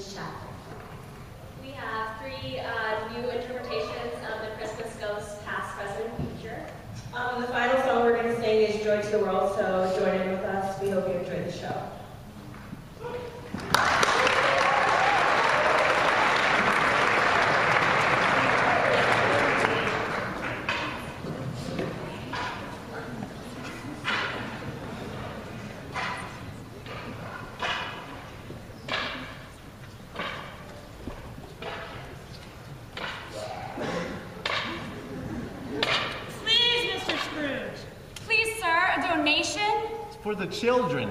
this chapter. We have three new interpretations of the Christmas Ghost, past, present, and future. The final song we're going to sing is Joy to the World, so join in with us. We hope you enjoy the show. For the children.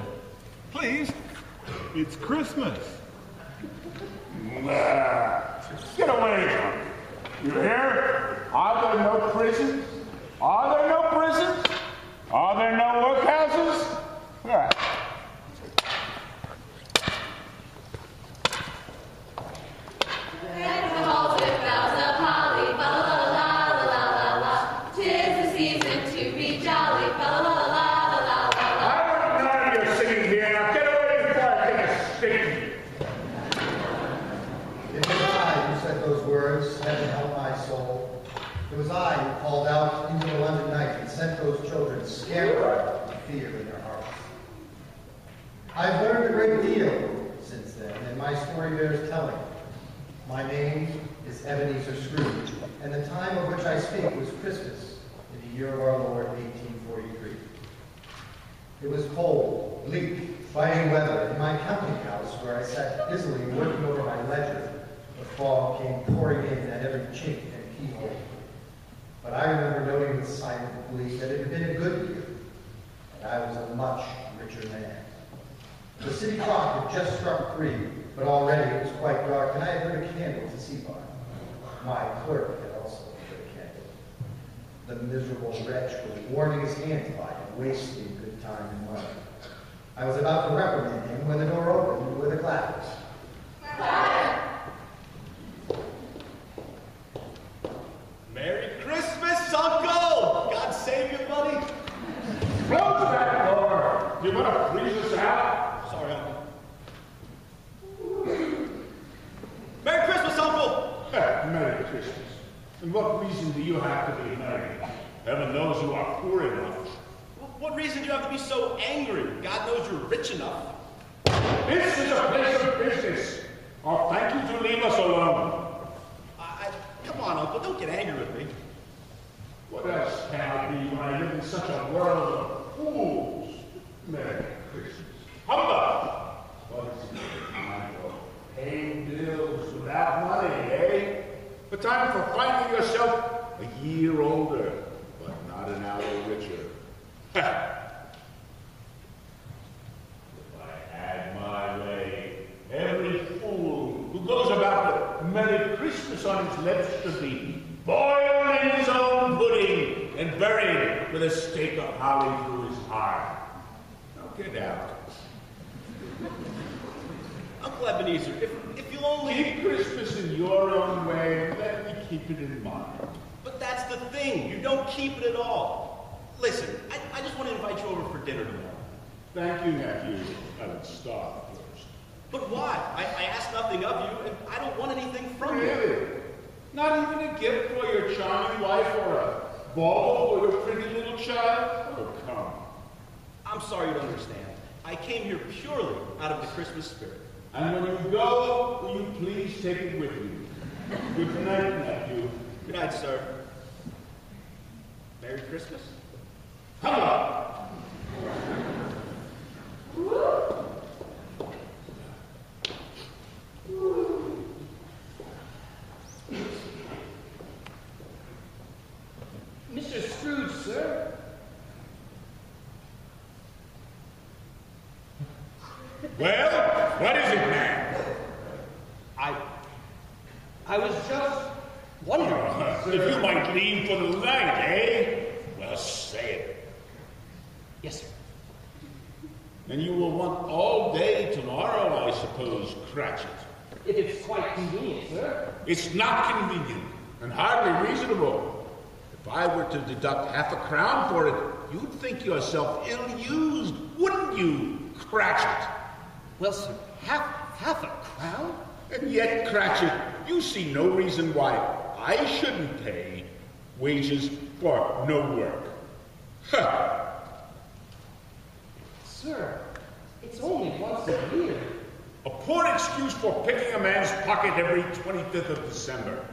Please. It's Christmas. Nah. Get away from me. You hear? Are there no prisons? Are there no prisons? Are there no workhouses? Yeah. I've learned a great deal since then, and my story bears telling. My name is Ebenezer Scrooge, and the time of which I speak was Christmas in the year of our Lord, 1843. It was cold, bleak, biting weather in my counting house where I sat busily working over my ledger. The fog came pouring in at every chink and keyhole. But I remember noting with silent glee that it had been a good year, and I was a much richer man. The city clock had just struck 3, but already it was quite dark, and I had lit a candle to see by. My clerk had also lit a candle. The miserable wretch was warming his hands by and wasting good time and money. I was about to reprimand him when the door opened with a clap. Merry Christmas, Uncle! God save you, buddy. Close that door! You want to freeze us out? Sorry, Uncle. Merry Christmas, Uncle! Merry Christmas. And what reason do you have to be merry? Heaven knows you are poor enough. What reason do you have to be so angry? God knows you're rich enough. This is a place of business. Or thank you to leave us alone. Come on, Uncle, don't get angry with me. What else can I be when I live in such a world of fools? Merry Christmas. Humbug! What is it time for paying bills without money, eh? The time for finding yourself a year older, but not an hour richer. If I had my way, every fool who goes about with Merry Christmas on his lips should be boiled in his own pudding and buried with a stake of holly through his heart. Now get out. Uncle Ebenezer, if you'll only... Keep Christmas in your own way and let me keep it in mine. But that's the thing. You don't keep it at all. Listen, I just want to invite you over for dinner tomorrow. Thank you, nephew. I would start first. But why? I asked nothing of you, and I don't want anything from you. Really? Not even a gift for your charming wife or a bauble for your pretty little child? Oh, come. I'm sorry you don't understand. I came here purely out of the Christmas spirit. And when you go, will you please take it with you? Good night, nephew. Good night, sir. Merry Christmas. Come on. Mr. Scrooge, sir. Well, what is it, man? I was just wondering. If you might leave for the night, eh? Well, say it. Yes, sir. And you will want all day tomorrow, I suppose, Cratchit. If it's quite convenient, sir. It's not convenient, and hardly reasonable. If I were to deduct half a crown for it, you'd think yourself ill-used, wouldn't you, Cratchit? Well, sir, half a crown? And yet, Cratchit, you see no reason why I shouldn't pay wages for no work. Huh. Sir, it's only once a year. A poor excuse for picking a man's pocket every 25th of December.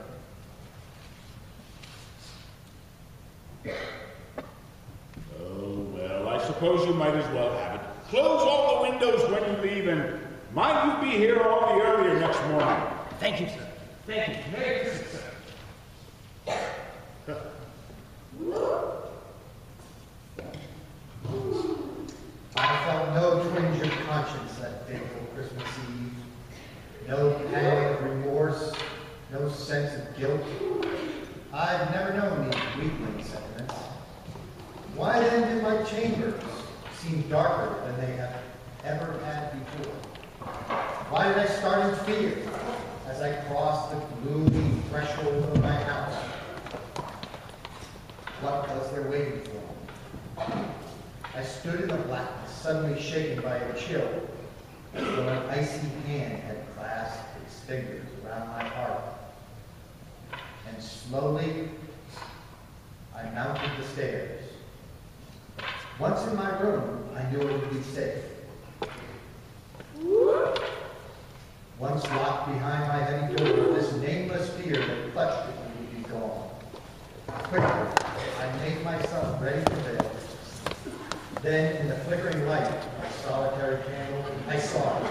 Oh, well, I suppose you might as well have it. Close all the windows when you leave, and mind you be here all the earlier next morning. Thank you, sir. Thank you. Merry Christmas, sir. I felt no twinge of conscience that fateful Christmas Eve. No pang of remorse, no sense of guilt. I've never known these weakling sentiments. Why then did my chambers seem darker than they have ever had before? Why did I start in fear as I crossed the gloomy threshold of my house? What was there waiting for me? I stood in the blackness, suddenly shaken by a chill, as though an icy hand had clasped its fingers around my heart. And slowly, I mounted the stairs. Once in my room, I knew it would be safe. Once locked behind my heavy door, this nameless fear that clutched at me would be gone. Quickly, I made myself ready for bed. Then, in the flickering light of my solitary candle, I saw it.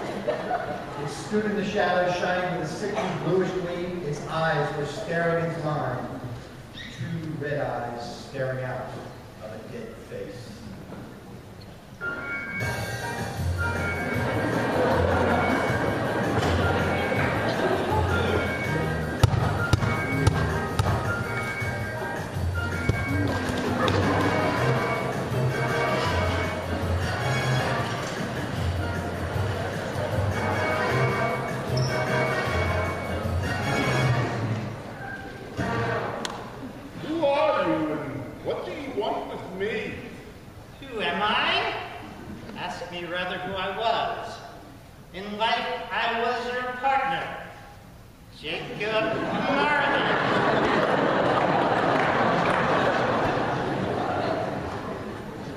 It stood in the shadow, shining with a sickly bluish gleam. Its eyes were staring into mine, two red eyes staring out of a dead face. Who are you, and what do you want with me? Who am I? Ask me rather who I was. In life, I was your partner, Jacob Marley.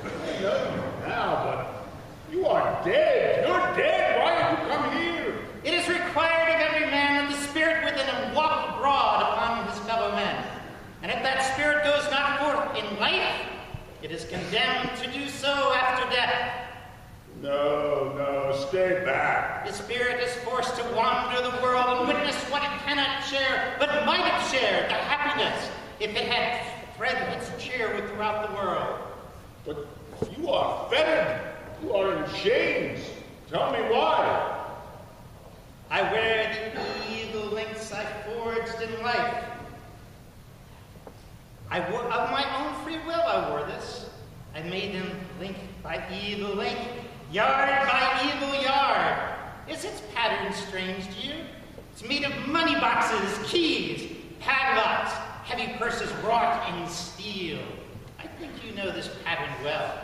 I know you now, but you are dead. You're dead. Why have you come here? It is required of every man that the spirit within him walk abroad among his fellow men. And if that spirit goes not forth in life, it is condemned to do so after death. No, stay back. The spirit is forced to wander the world and witness what it cannot share, but might have shared the happiness if it had spread its cheer with throughout the world. But you are fettered. You are in chains. Tell me why. I wear the evil links I forged in life. Of my own free will I wore this. I made them link by evil link, yard by evil yard. Is its pattern strange to you? It's made of money boxes, keys, padlocks, heavy purses wrought in steel. I think you know this pattern well.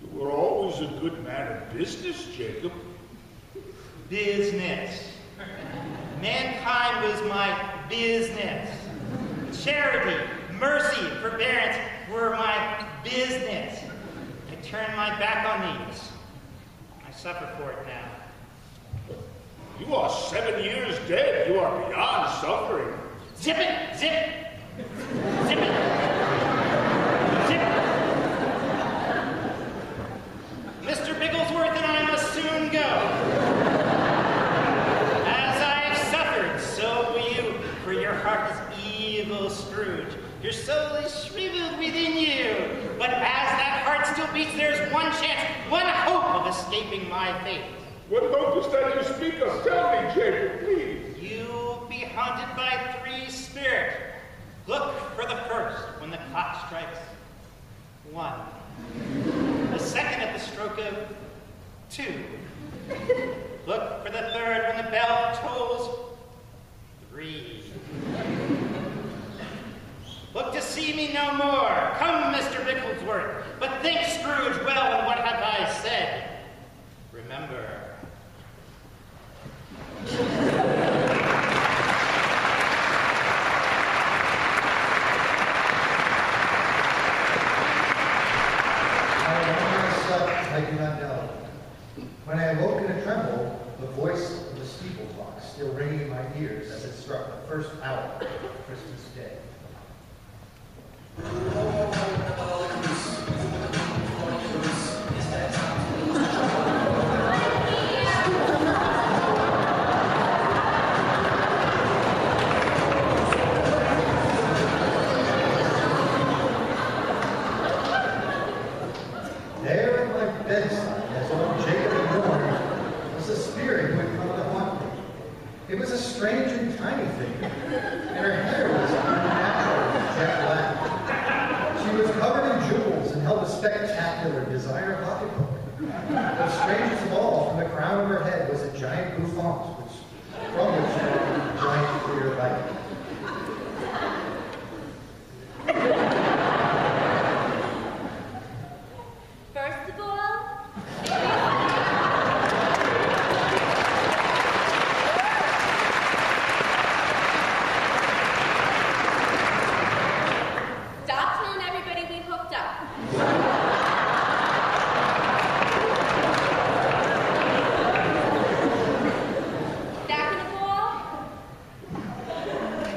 You were always a good man of business, Jacob. Business. Mankind was my business. Charity, mercy, forbearance were my business. I turned my back on these. I suffer for it now. You are 7 years dead. You are beyond suffering. Zip it! Zip! Zip it! Zip! Mr. Bigglesworth and I must soon go. As I have suffered, so will you, for your heart is evil, Scrooge. Your soul is shriveled within you. But as that heart still beats, there's one chance, one hope of escaping my fate. What hope is that you speak of? Tell me, Jacob, please. You'll be haunted by three spirits. Look for the first when the clock strikes 1. The second at the stroke of 2. Look for the third when the bell tolls 3. Look to see me no more. Come, Mr. Bigglesworth. But think, Scrooge, well, and what have I said? Remember. still ringing in my ears as it struck the first hour of Christmas Day. There at my bedside, as old Jacob ignored, was a spirit who had come to haunt me. It was a strange and tiny figure, and her hair was unnaturally jet black. She was covered in jewels and held a spectacular designer pocketbook. But strangest of all, from the crown of her head was a giant bouffant, from which flowed a giant clear light. First of all, stop telling everybody we hooked up. Second of all,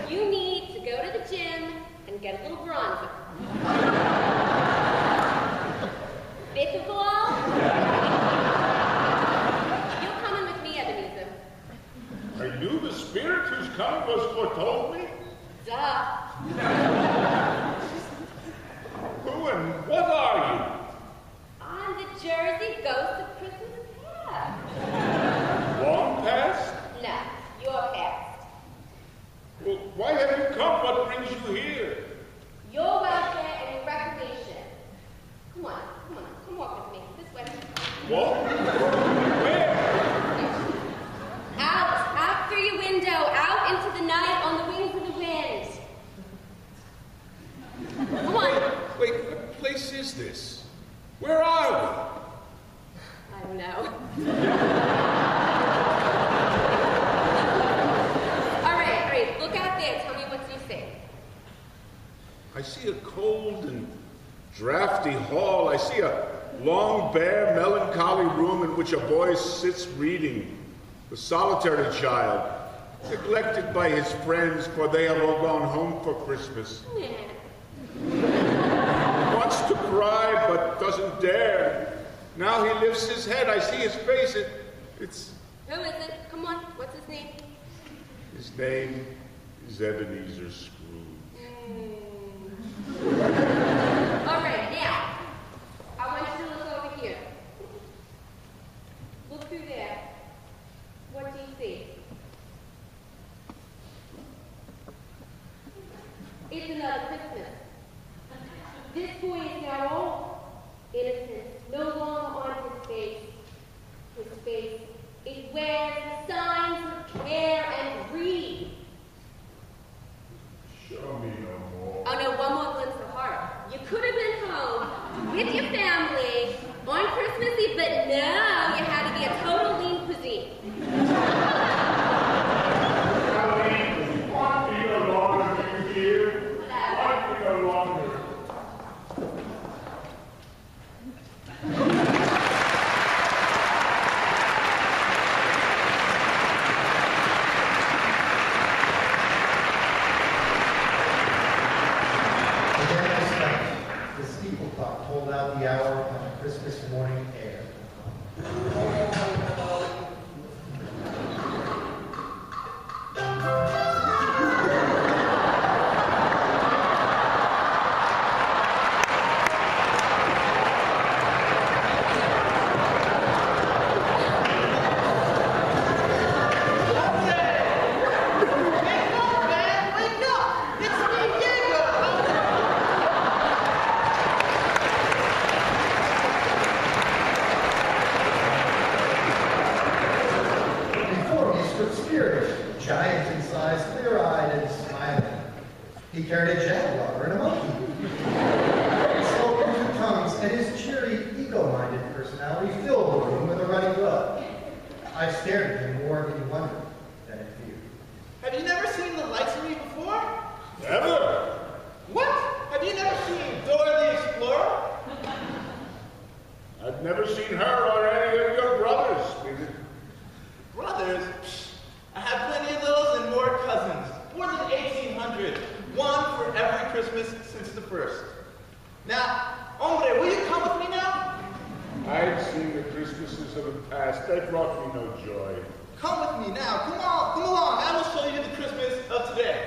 you need to go to the gym and get a little bronzer. Fifth of all, you're coming with me, Ebenezer. Are you the spirit whose coming was foretold me? Duh. Who and what are you? I'm the Jersey ghost of Christmas past. Long past? No, your past. Well, why have you come? What brings you here? Your welfare and your recreation. Come on, come walk with me. This way. What? Where? Out through your window, out into the night on the wings of the wind. Come on. Wait, what place is this? Where are I don't know. All right, look out there. Tell me what you see. we? I see a cold and drafty hall. I see a long, bare, melancholy room in which a boy sits reading, a solitary child, neglected by his friends, for they have all gone home for Christmas. Wants to cry, but doesn't dare. Now he lifts his head. I see his face. It's... Who is it? Come on. What's his name? His name is Ebenezer Scrooge. All right, now, I want you to look over here. Look through there. What do you see? It's another Christmas. This boy is now old. Innocence no longer on his face. His face, it wears the signs of care and greed. Show me no more. Oh no, one more glimpse of horror. You could have been home with your family on Christmas Eve, but no, you had to be a total lean cuisine. Want me no longer, you hear? Want me no longer. The steeple clock tolled out the hour on the Christmas morning air. Giant in size, clear-eyed and smiling. He carried a jaguar and a monkey. He spoke in two tongues, and his cheery, ego-minded personality filled the room with a running blood. I stared at him more in wonder than in fear. Have you never seen the likes of me before? Never. What? Have you never seen Dora the Explorer? I've never seen her or any of your brothers. Brothers? Psh, I have Now, hombre, will you come with me now? I've seen the Christmases of the past. They brought me no joy. Come with me now. Come on, come along. I will show you the Christmas of today.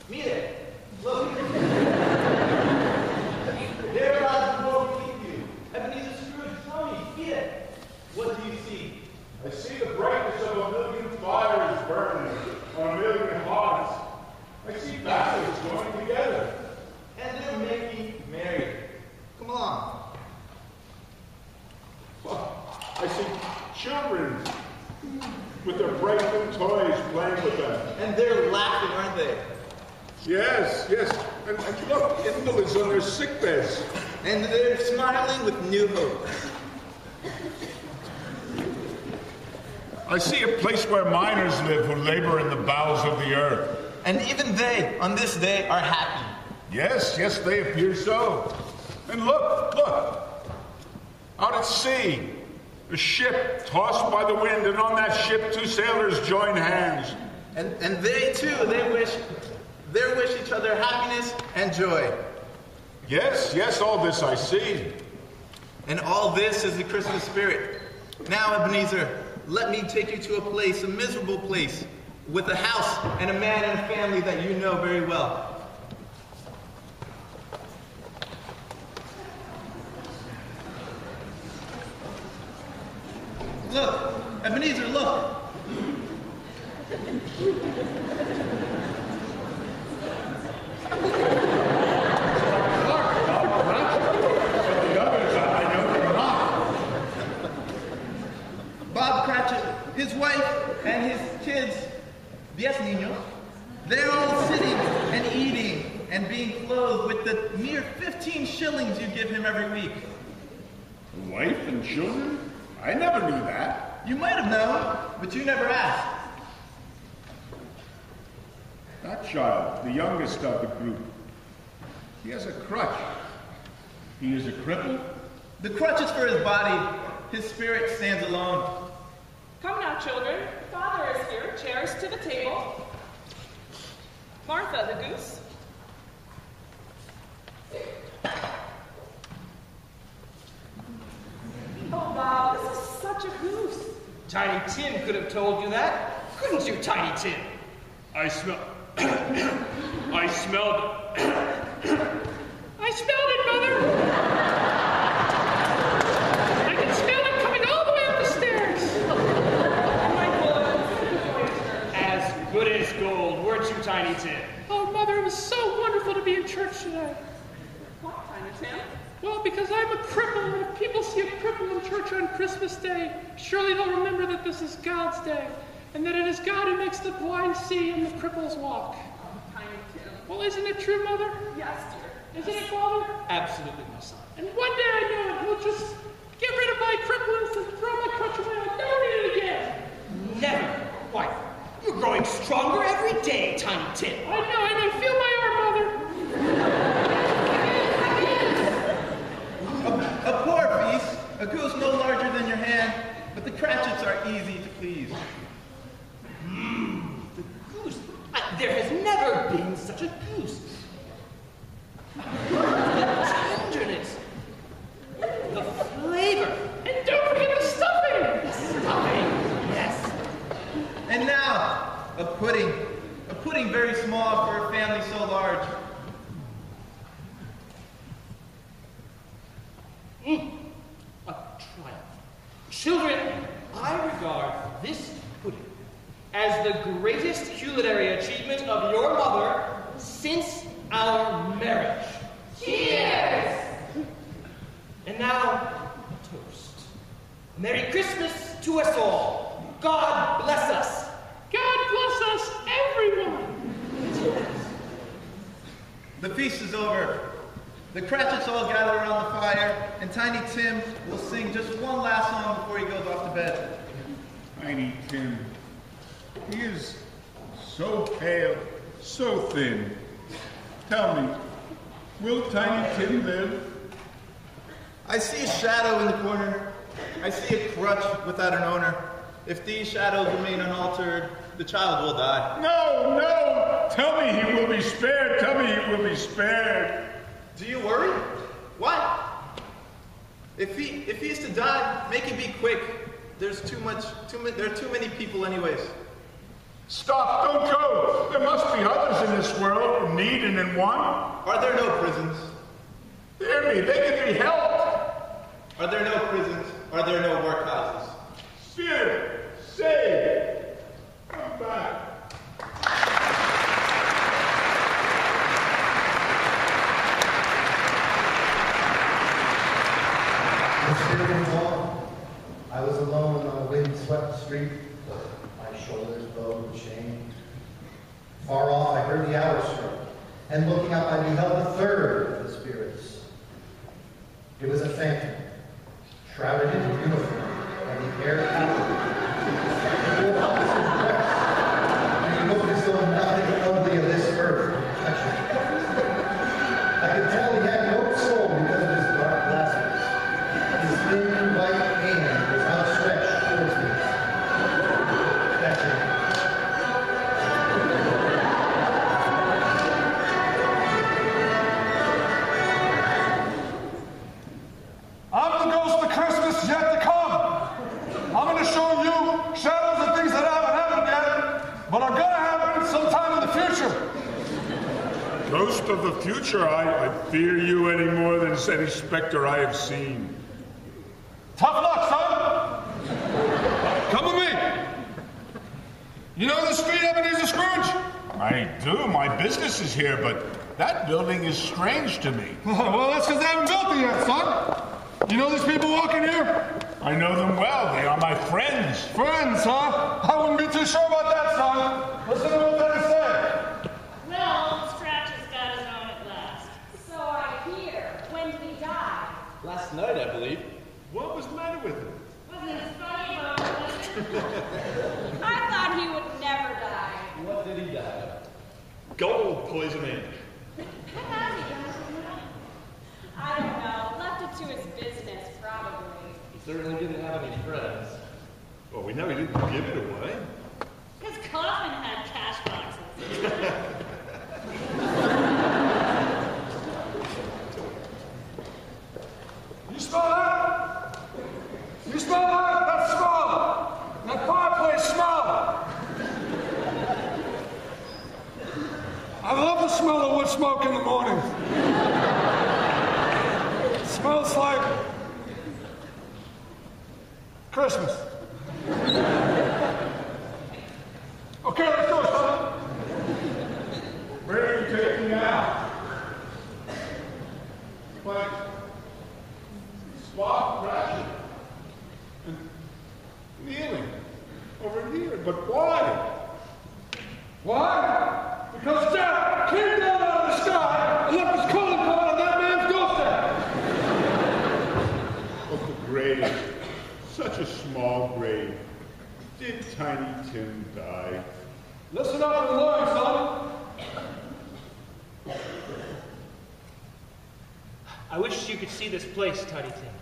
Mire, look. There lies the world beneath you. Ebenezer Scrooge, tell me, mire, what do you see? I see the brightness of a million fires burning on a million hearts. I see families joining together. And they're making merry. Come along. Well, I see children with their bright new toys playing with them. And they're laughing, aren't they? Yes, yes. And look, invalids on their sick beds. And they're smiling with new hope. I see a place where miners live who labor in the bowels of the earth. And even they, on this day, are happy. Yes, yes, they appear so. And look, out at sea, a ship tossed by the wind, and on that ship 2 sailors join hands. And they too, they wish each other happiness and joy. Yes, yes, all this I see. And all this is the Christmas spirit. Now, Ebenezer, let me take you to a place, a miserable place, with a house and a man and a family that you know very well. Look, Ebenezer, look. Bob Cratchit, his wife, and his kids, yes, niños, they're all sitting and eating and being clothed with the mere 15 shillings you give him every week. Wife and children? I never knew that. You might have known, but you never asked. That child, the youngest of the group, he has a crutch. He is a cripple? The crutch is for his body. His spirit stands alone. Come now, children. Father is here. Chairs to the table. Martha, the goose. Oh, Bob, this is such a goose. Tiny Tim could have told you that. Couldn't you, Tiny Tim? I smelled it, Mother! I can smell it coming all the way up the stairs! As good as gold, weren't you, Tiny Tim? Oh, Mother, it was so wonderful to be in church today. What, Tiny Tim? Well, because I'm a cripple, and if people see a cripple in church on Christmas Day, surely they'll remember that this is God's day, and that it is God who makes the blind see and the cripples walk. Oh, Tiny Tim. Well, isn't it true, Mother? Yes, dear. Isn't it, Father? Absolutely, my son. And one day I know it. He'll just get rid of my crippleness and throw my crutch away. I'll never need it again. Never. Why, you're growing stronger every day, Tiny Tim. I know. Feel my arm, Mother. A poor beast, a goose no larger than your hand, but the Cratchits are easy to please. The goose. There has never been such a goose. The tenderness. The flavor. And don't forget the stuffing. The stuffing. Yes. And now, a pudding. A pudding very small for a family so large. A triumph. Children, I regard this pudding as the greatest culinary achievement of your mother since our marriage. Cheers! And now, a toast. Merry Christmas to us all. God bless us. God bless us, everyone. The feast is over. The Cratchits all gather around the fire, and Tiny Tim will sing just one last song before he goes off to bed. Tiny Tim. He is so pale, so thin. Tell me, will Tiny Tim live? I see a shadow in the corner. I see a crutch without an owner. If these shadows remain unaltered, the child will die. No, no! Tell me he will be spared. Tell me he will be spared. Do you worry? Why? If he is to die, make it be quick. There are too many people anyways. Stop, don't go. There must be others in this world in need and in want. Are there no prisons? Hear me, they can be helped. Are there no prisons? Are there no workhouses? Spirit, save. Come back. The spirit was gone. I was alone on a wind-swept street, my shoulders bowed with shame. Far off, I heard the hour strike, and looking up, I beheld the third of the spirits. It was a phantom, shrouded in uniform, and the air cavalier. It wore opposite dress, and he looked as though nothing ugly of this earth would touch him. I could tell he had no soul because of his dark glasses. His thin white hand was outstretched towards me. Beckoning. I'm the ghost of Christmas yet to come. I'm going to show you shadows of things that haven't happened yet, but are going to happen sometime in the future. Ghost of the future, I fear you any more than any specter I have seen. Tough luck, son. Come with me. You know the street Ebenezer Scrooge? I do. My business is here, but that building is strange to me. Well, that's because they haven't built it yet, son. You know these people walking here? I know them well. They are my friends. Friends, huh? I wouldn't be too sure about that, son. Listen to what they have to say. Well, Scratch has got his own at last. So I hear. When did he die? Last night, I believe. What was the matter with him? Wasn't it funny, Mom? I thought he would never die. What did he die of? Gold poisoning. What has he done? I don't know. Left it to his business, probably. He certainly didn't have any friends. Well, we know he didn't give it away. His coffin had cash boxes. You smell that? You smell that? That smell. That fireplace smell. I love the smell of wood smoke in the morning. It smells like Christmas. Okay, let's go, son. Where are you taking me now? Like, swap, crashing, and kneeling over here. But why? Why? Because death came down out of the sky and left his calling card on that man's doorstep. Oh, the grave. Such a small grave. Did Tiny Tim die? Listen up and learn, son. I wish you could see this place, Tiny Tim.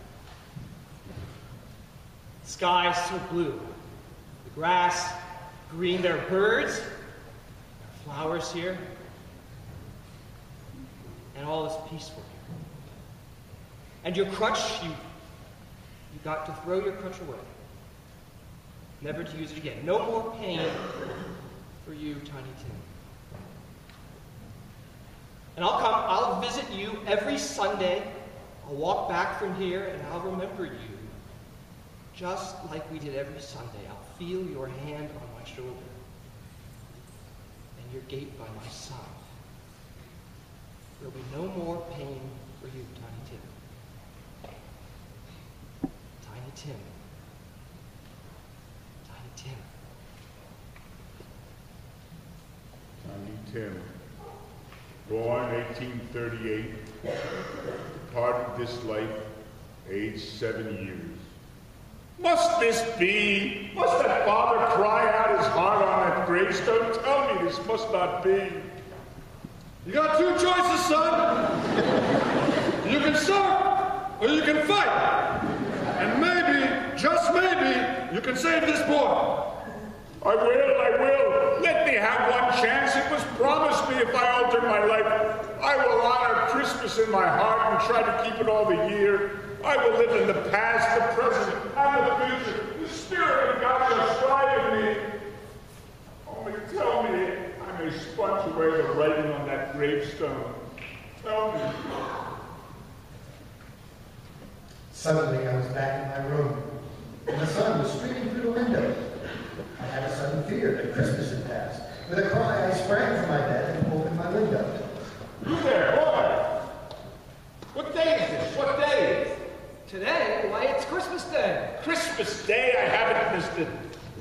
The sky is so blue. The grass green. There are birds. There are flowers here. And all is peaceful here. And your crutch, you got to throw your crutch away. Never to use it again. No more pain for you, Tiny Tim. And I'll visit you every Sunday. I'll walk back from here and I'll remember you. Just like we did every Sunday. I'll feel your hand on my shoulder and your gait by my side. There'll be no more pain for you, Tiny Tim. Tiny Tim. Tiny Tim. Tiny Tim. Born 1838. Departed this life, aged 7 years. Must this be? Must that father cry out his heart on that gravestone? Tell me this must not be. You got two choices, son. You can serve or you can fight. And maybe, just maybe, you can save this boy. I will. Let me have one chance. It was promised me if I altered my life. I will honor Christmas in my heart and try to keep it all the year. I will live in the past, the present, and the future. The Spirit of God shall strive in me. Only tell me I may sponge away the writing on that gravestone. Tell me. Suddenly, I was back in my room, and the sun was streaming through the window. I had a sudden fear that Christmas had passed. With a cry, I sprang from my bed and opened my window. You there, boy! What day is this? What day? Today? Why, it's Christmas Day. Christmas Day? I haven't missed it.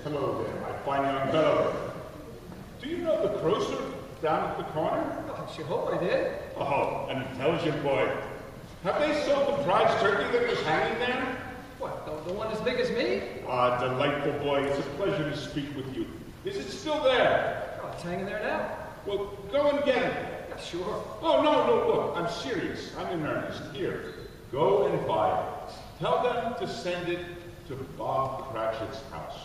Hello there, my fine young fellow. Do you know the grocer down at the corner? Oh, I sure hope I did. Oh, an intelligent boy. Have they sold the prize turkey that was hanging there? What, the one as big as me? Ah, delightful boy. It's a pleasure to speak with you. Is it still there? Oh, it's hanging there now. Well, go and get it. Yeah, sure. Oh, no, look. I'm serious. I'm in earnest. Here, go and buy it. Tell them to send it to Bob Cratchit's house.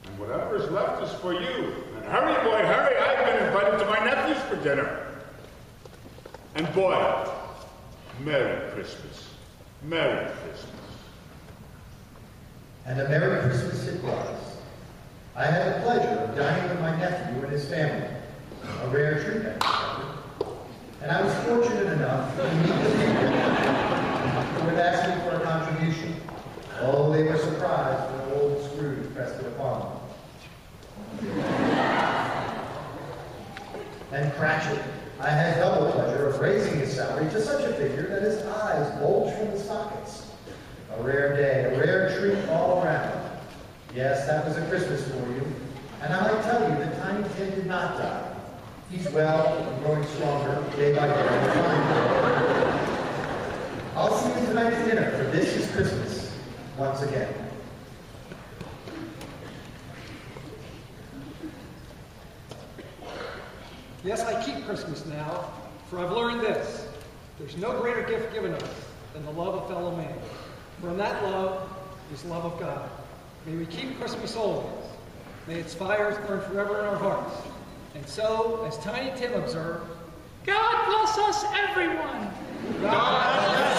And whatever is left is for you. And hurry, boy, hurry. I've been invited to my nephews for dinner. And boy, Merry Christmas. Merry Christmas. And a Merry Christmas it was. I had the pleasure of dining with my nephew and his family, a rare treat I discovered. And I was fortunate enough to meet the people who had asked me for a contribution. Oh, they were surprised when old Scrooge pressed it upon them. And Cratchit, I had double pleasure of raising his salary to such a figure that his eyes bulged from the sockets. A rare day, a rare treat all around. Yes, that was a Christmas for you. And I might tell you that Tiny Tim did not die. He's well and growing stronger day by day. I'll see you tonight at dinner, for this is Christmas once again. Yes, I keep Christmas now, for I've learned this. There's no greater gift given us than the love of fellow man. For in that love is the love of God. May we keep Christmas always. May its fires burn forever in our hearts. And so, as Tiny Tim observed, God bless us, everyone. God bless